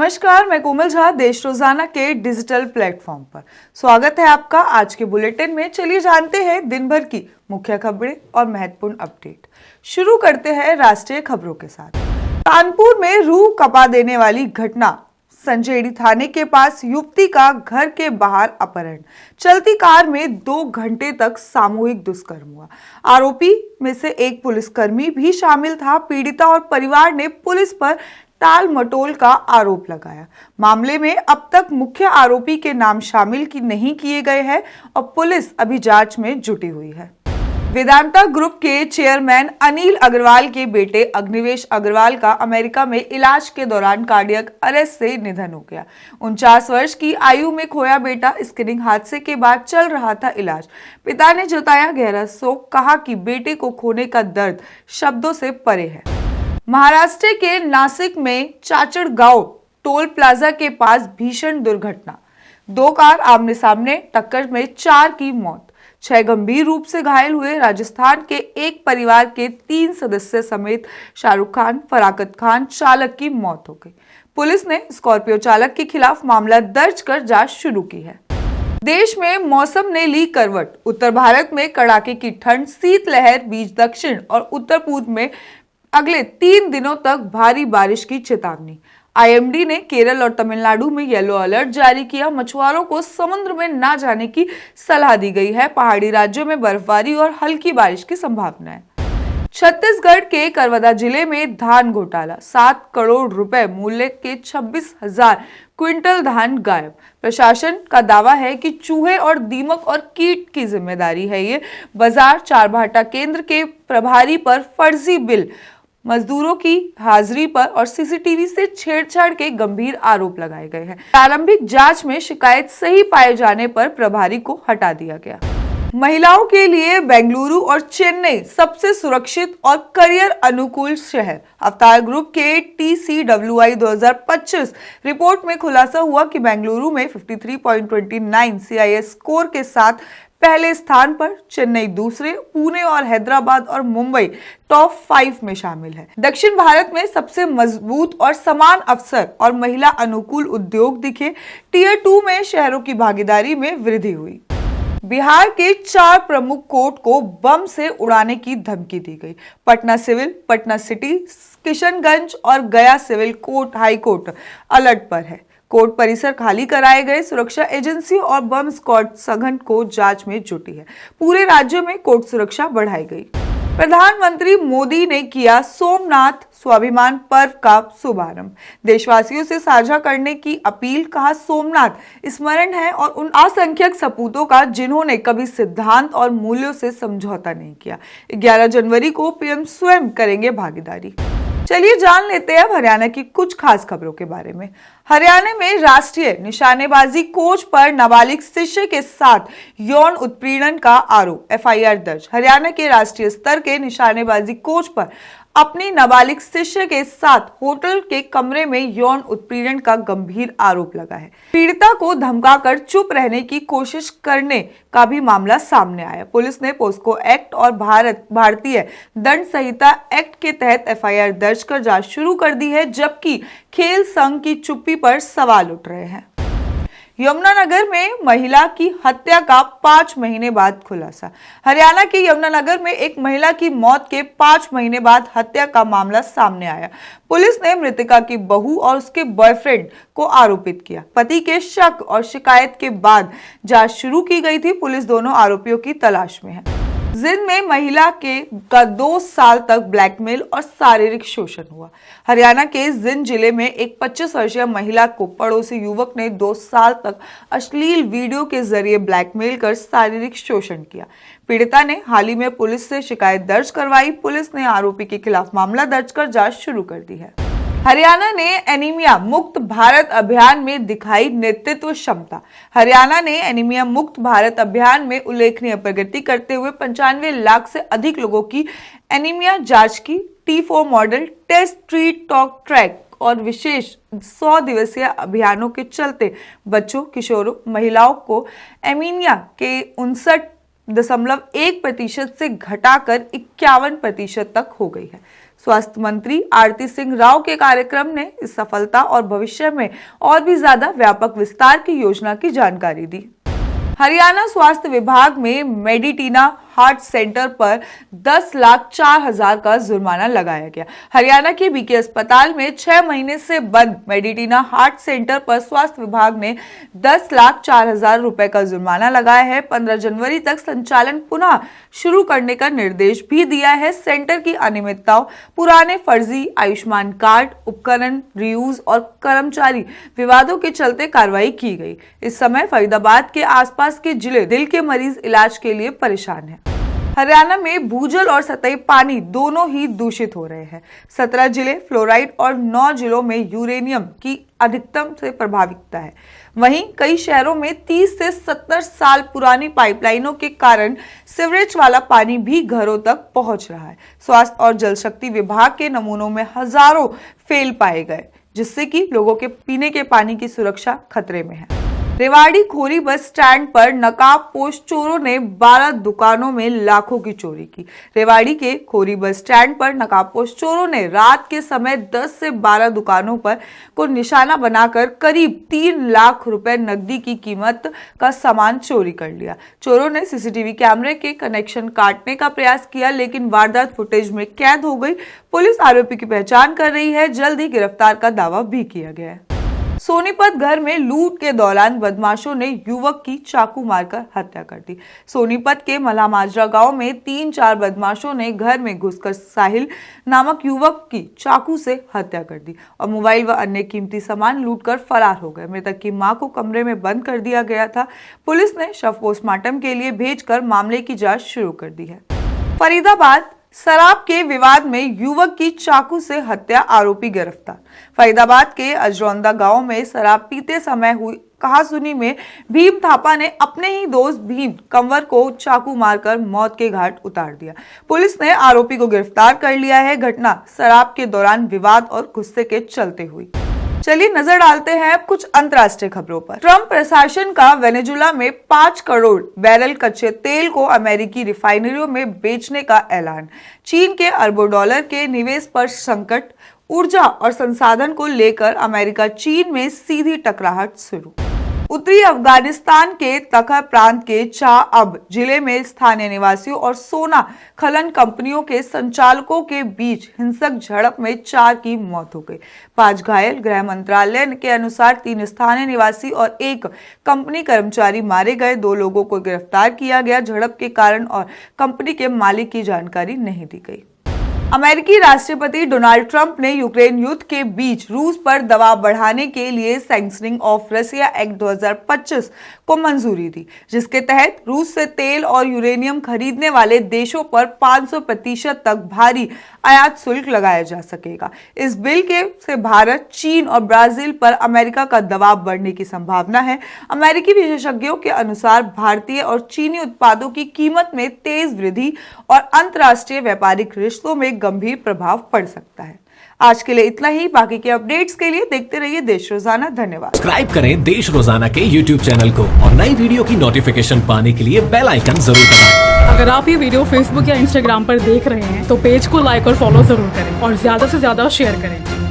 नमस्कार, मैं कोमल झा देश रोजाना के डिजिटल प्लेटफॉर्म पर स्वागत है आपका। आज के बुलेटिन में चलिए जानते हैं दिन भर की मुख्य खबरें और महत्वपूर्ण अपडेट। शुरू करते हैं राष्ट्रीय खबरों के साथ। कानपुर में रूह कपा देने वाली घटना, संजेड़ी थाने के पास युवती का घर के बाहर अपहरण, चलती कार में 2 घंटे तक सामूहिक दुष्कर्म हुआ। आरोपी में से एक पुलिसकर्मी भी शामिल था। पीड़िता और परिवार ने पुलिस पर टाल मटोल का आरोप लगाया। मामले में अब तक मुख्य आरोपी के नाम शामिल नहीं किए गए हैं और पुलिस अभी जांच में जुटी हुई है। वेदांता ग्रुप के चेयरमैन अनिल अग्रवाल के बेटे अग्निवेश अग्रवाल का अमेरिका में इलाज के दौरान कार्डियक अरेस्ट से निधन हो गया। 49 वर्ष की आयु में खोया बेटा स्कीइंग हादसे के बाद चल रहा था इलाज। पिता ने जताया गहरा शोक, कहा कि बेटे को खोने का दर्द शब्दों से परे है। महाराष्ट्र के नासिक में चाचड़ गांव टोल प्लाजा के पास भीषण दुर्घटना, 2 कार आमने सामने टक्कर में 4 की मौत, 6 गंभीर रूप से घायल हुए। राजस्थान के एक परिवार के 3 सदस्य समेत शाहरुख खान, फराकत खान चालक की मौत हो गई। पुलिस ने स्कॉर्पियो चालक के खिलाफ मामला दर्ज कर जांच शुरू की है। देश में मौसम ने ली करवट, उत्तर भारत में कड़ाके की ठंड, शीतलहर बीच दक्षिण और उत्तर पूर्व में अगले 3 दिनों तक भारी बारिश की चेतावनी। आईएमडी ने केरल और तमिलनाडु में येलो अलर्ट जारी किया। मछुआरों को समुद्र में ना जाने की सलाह दी गई है। पहाड़ी राज्यों में बर्फबारी और हल्की बारिश की संभावना है। छत्तीसगढ़ के करवदा जिले में धान घोटाला, 7 करोड़ रुपए मूल्य के 26,000 क्विंटल धान गायब। प्रशासन का दावा है कि चूहे और दीमक और कीट की जिम्मेदारी है। ये बाजार चारभाटा केंद्र के प्रभारी पर फर्जी बिल, मजदूरों की हाजिरी पर और सीसीटीवी से छेड़छाड़ के गंभीर आरोप लगाए गए हैं। प्रारंभिक जांच में शिकायत सही पाए जाने पर प्रभारी को हटा दिया गया। महिलाओं के लिए बेंगलुरु और चेन्नई सबसे सुरक्षित और करियर अनुकूल शहर। अवतार ग्रुप के TCWI 2025 रिपोर्ट में खुलासा हुआ कि बेंगलुरु में 53.29 CIS स्कोर के साथ पहले स्थान पर, चेन्नई दूसरे, पुणे और हैदराबाद और मुंबई टॉप 5 में शामिल है। दक्षिण भारत में सबसे मजबूत और समान अवसर और महिला अनुकूल उद्योग दिखे। टियर 2 में शहरों की भागीदारी में वृद्धि हुई। बिहार के 4 प्रमुख कोर्ट को बम से उड़ाने की धमकी दी गई। पटना सिविल, पटना सिटी, किशनगंज और Gaya civil court, high court alert पर है। कोर्ट परिसर खाली कराए गए। सुरक्षा एजेंसी और बम स्क्वाड सघन को जांच में जुटी है। पूरे राज्य में कोर्ट सुरक्षा बढ़ाई गई। प्रधानमंत्री मोदी ने किया सोमनाथ स्वाभिमान पर्व का शुभारंभ, देशवासियों से साझा करने की अपील। कहा, सोमनाथ स्मरण है और उन असंख्यक सपूतों का जिन्होंने कभी सिद्धांत और मूल्यों से समझौता नहीं किया। 11 जनवरी को पीएम स्वयं करेंगे भागीदारी। चलिए जान लेते हैं अब हरियाणा की कुछ खास खबरों के बारे में। हरियाणा में राष्ट्रीय निशानेबाजी कोच पर नाबालिग शिष्य के साथ यौन उत्पीड़न का आरोप, FIR दर्ज। हरियाणा के राष्ट्रीय स्तर के निशानेबाजी कोच पर अपनी नाबालिग शिष्य के साथ होटल के कमरे में यौन उत्पीड़न का गंभीर आरोप लगा है। पीड़िता को धमकाकर चुप रहने की कोशिश करने का भी मामला सामने आया। पुलिस ने पोस्को एक्ट और भारतीय दंड संहिता एक्ट के तहत FIR दर्ज कर जांच शुरू कर दी है, जबकि खेल संघ की चुप्पी पर सवाल उठ रहे हैं। यमुनानगर में महिला की हत्या का 5 महीने बाद खुलासा। हरियाणा के यमुनानगर में एक महिला की मौत के 5 महीने बाद हत्या का मामला सामने आया। पुलिस ने मृतका की बहू और उसके बॉयफ्रेंड को आरोपित किया। पति के शक और शिकायत के बाद जांच शुरू की गई थी। पुलिस दोनों आरोपियों की तलाश में है। जिंद में महिला का 2 साल तक ब्लैकमेल और शारीरिक शोषण हुआ। हरियाणा के जिंद जिले में एक 25 वर्षीय महिला को पड़ोसी युवक ने 2 साल तक अश्लील वीडियो के जरिए ब्लैकमेल कर शारीरिक शोषण किया। पीड़िता ने हाल ही में पुलिस से शिकायत दर्ज करवाई। पुलिस ने आरोपी के खिलाफ मामला दर्ज कर जांच शुरू कर दी है। हरियाणा ने एनीमिया मुक्त भारत अभियान में दिखाई नेतृत्व क्षमता। हरियाणा ने एनीमिया मुक्त भारत अभियान में उल्लेखनीय प्रगति करते हुए 95 लाख से अधिक लोगों की एनीमिया जांच की। T4 model test, treat, talk, track और विशेष 100 दिवसीय अभियानों के चलते बच्चों, किशोरों, महिलाओं को एनीमिया के 59.1% से घटाकर 51% तक हो गई है। स्वास्थ्य मंत्री आरती सिंह राव के कार्यक्रम ने इस सफलता और भविष्य में और भी ज्यादा व्यापक विस्तार की योजना की जानकारी दी। हरियाणा स्वास्थ्य विभाग में मेडिटीना हार्ट सेंटर पर 10,04,000 का जुर्माना लगाया गया। हरियाणा के बीके अस्पताल में 6 महीने से बंद मेडिटीना हार्ट सेंटर पर स्वास्थ्य विभाग ने 10,04,000 रुपए का जुर्माना लगाया है। 15 जनवरी तक संचालन पुनः शुरू करने का निर्देश भी दिया है। सेंटर की अनियमितताओं, पुराने फर्जी आयुष्मान कार्ड, उपकरण रीयूज और कर्मचारी विवादों के चलते कार्रवाई की गई। इस समय फरीदाबाद के आसपास के जिले दिल के मरीज इलाज के लिए परेशान हैं। हरियाणा में भूजल और सतही पानी दोनों ही दूषित हो रहे हैं। 17 जिले फ्लोराइड और 9 जिलों में यूरेनियम की अधिकतम से प्रभावितता है। वहीं कई शहरों में 30 से 70 साल पुरानी पाइपलाइनों के कारण सीवरेज वाला पानी भी घरों तक पहुंच रहा है। स्वास्थ्य और जल शक्ति विभाग के नमूनों में हजारों फेल पाए गए, जिससे कि लोगों के पीने के पानी की सुरक्षा खतरे में है। रेवाड़ी खोरी बस स्टैंड पर नकाबपोश चोरों ने 12 दुकानों में लाखों की चोरी की। रेवाड़ी के खोरी बस स्टैंड पर नकाबपोश चोरों ने रात के समय 10 से 12 दुकानों पर को निशाना बनाकर करीब 3 लाख रुपए नकदी की कीमत का सामान चोरी कर लिया। चोरों ने सीसीटीवी कैमरे के कनेक्शन काटने का प्रयास किया, लेकिन वारदात फुटेज में कैद हो गई। पुलिस आरोपी की पहचान कर रही है। जल्द ही गिरफ्तार का दावा भी किया गया है। सोनीपत घर में लूट के दौरान बदमाशों ने युवक की चाकू मारकर हत्या कर दी। सोनीपत के मल्हामाजरा गांव में 3-4 बदमाशों ने घर में घुसकर साहिल नामक युवक की चाकू से हत्या कर दी और मोबाइल व अन्य कीमती सामान लूटकर फरार हो गए। मृतक की मां को कमरे में बंद कर दिया गया था। पुलिस ने शव पोस्टमार्टम के लिए भेजकर मामले की जांच शुरू कर दी है। फरीदाबाद शराब के विवाद में युवक की चाकू से हत्या, आरोपी गिरफ्तार। फरीदाबाद के अजरौंदा गांव में शराब पीते समय हुई कहासुनी में भीम थापा ने अपने ही दोस्त भीम कंवर को चाकू मारकर मौत के घाट उतार दिया। पुलिस ने आरोपी को गिरफ्तार कर लिया है। घटना शराब के दौरान विवाद और गुस्से के चलते हुई। चलिए नजर डालते हैं अब कुछ अंतर्राष्ट्रीय खबरों पर। ट्रंप प्रशासन का वेनेजुला में 5 करोड़ बैरल कच्चे तेल को अमेरिकी रिफाइनरियों में बेचने का ऐलान। चीन के अरबों डॉलर के निवेश पर संकट, ऊर्जा और संसाधन को लेकर अमेरिका चीन में सीधी टकराहट शुरू। उत्तरी अफगानिस्तान के तखर प्रांत के चाअब जिले में स्थानीय निवासियों और सोना खनन कंपनियों के संचालकों के बीच हिंसक झड़प में 4 की मौत हो गई, 5 घायल। गृह मंत्रालय के अनुसार 3 स्थानीय निवासी और 1 कंपनी कर्मचारी मारे गए। 2 लोगों को गिरफ्तार किया गया। झड़प के कारण और कंपनी के मालिक की जानकारी नहीं दी गई। अमेरिकी राष्ट्रपति डोनाल्ड ट्रंप ने यूक्रेन युद्ध के बीच रूस पर दबाव बढ़ाने के लिए सैंक्शनिंग ऑफ रशिया एक्ट 2025 को मंजूरी दी, जिसके तहत रूस से तेल और यूरेनियम खरीदने वाले देशों पर 500% तक भारी आयात शुल्क लगाया जा सकेगा। इस बिल से भारत, चीन और ब्राजील पर अमेरिका का दबाव बढ़ने की संभावना है। अमेरिकी विशेषज्ञों के अनुसार भारतीय और चीनी उत्पादों की कीमत में तेज वृद्धि और अंतर्राष्ट्रीय व्यापारिक रिश्तों में गंभीर प्रभाव पड़ सकता है। आज के लिए इतना ही। बाकी के अपडेट्स के लिए देखते रहिए देश रोजाना। धन्यवाद। सब्सक्राइब करें देश रोजाना के YouTube चैनल को और नई वीडियो की नोटिफिकेशन पाने के लिए बेल आइकन जरूर दबाएं। अगर आप ये वीडियो Facebook या Instagram पर देख रहे हैं तो पेज को लाइक और फॉलो जरूर करें और ज्यादा से ज्यादा शेयर करें।